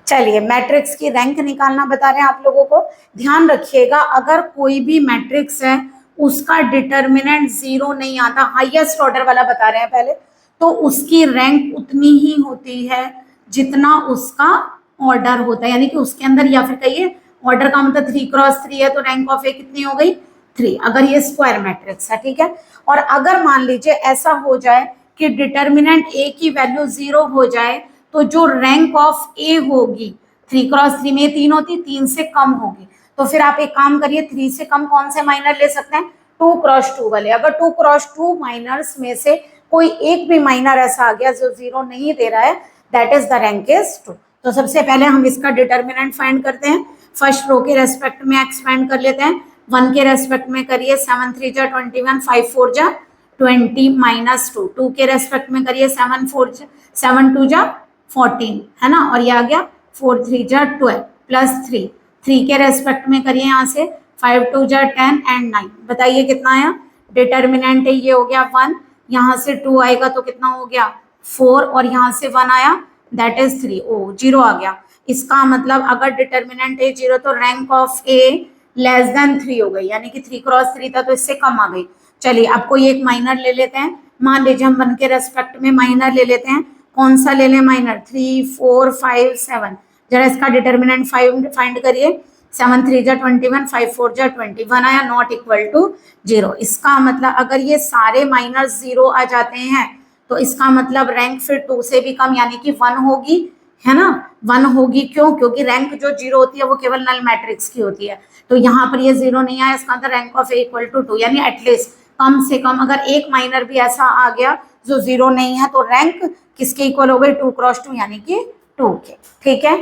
चलिए मैट्रिक्स की रैंक निकालना बता रहे हैं आप लोगों को। ध्यान रखिएगा, अगर कोई भी मैट्रिक्स है उसका डिटर्मिनेंट 0 नहीं आता, हाईएस्ट ऑर्डर वाला बता रहे हैं पहले, तो उसकी रैंक उतनी ही होती है जितना उसका ऑर्डर होता है, यानी कि उसके अंदर, या फिर कहिए ऑर्डर का मतलब 3x3 है तो रैंक ऑफ ए कितनी हो गई 3, अगर ये स्क्वायर मैट्रिक्स है, ठीक है। और अगर मान लीजिए ऐसा हो जाए कि डिटर्मिनेंट ए की वैल्यू 0 हो जाए, तो जो रैंक ऑफ ए होगी 3x3 में 3 होती, 3 से कम होगी, तो फिर आप एक काम करिए, 3 से कम कौन से माइनर ले सकते हैं, 2x2 वाले। अगर 2x2 माइनर्स में से कोई एक भी माइनर ऐसा आ गया जो 0 नहीं दे रहा है, that is the rank is 2। तो सबसे पहले हम इसका डिटर्मिनेंट फाइंड करते हैं। फर्स्ट रो के रेस्पेक्ट में एक्सपेंड कर लेते हैं, 1 के रेस्पेक्ट में करिए 7 3 जा 21, 5 4 जा 20 माइनस 2, 2 के रेस्पेक्ट में करिए 7 2 जा 14, है ना, और ये आ गया 4 3 जा 12 प्लस 3, 3 के रेस्पेक्ट में करिए यहाँ से 5 2 जा 10 एंड 9, बताइए कितना आया। डिटर्मिनेंट है ये हो गया 1, यहाँ से 2 आएगा तो कितना हो गया 4, और यहाँ से 1 आया दैट इज 3, ओ 0 आ गया। इसका मतलब अगर डिटर्मिनेंट है 0 तो rank of A less than 3 हो गई, यानी कि 3x3 था तो इससे कम आ गई। चलिए अब कोई एक माइनर ले लेते हैं, मान लीजिए हम 1 के रेस्पेक्ट में माइनर ले लेते हैं, कौन सा ले लें माइनर, 3 4 5 7, जरा इसका डिटर्मिनेंट फाइंड करिए, 7 3 जा 21, 5 4 जा 20, 1 आया नॉट इक्वल टू 0। इसका मतलब अगर ये सारे माइनर 0 आ जाते हैं तो इसका मतलब रैंक फिर 2 से भी कम यानी कि 1 होगी, है ना, 1 होगी। क्यों? क्योंकि रैंक जो 0 होती है वो केवल नल मैट्रिक्स की होती है, तो यहाँ पर ये 0 नहीं आया, इसका मतलब rank of A equal to 2, यानी एटलीस्ट कम से कम अगर एक माइनर भी ऐसा आ गया जो 0 नहीं है तो रैंक किसके इक्वल हो गई 2x2 यानी कि 2 के, ठीक है।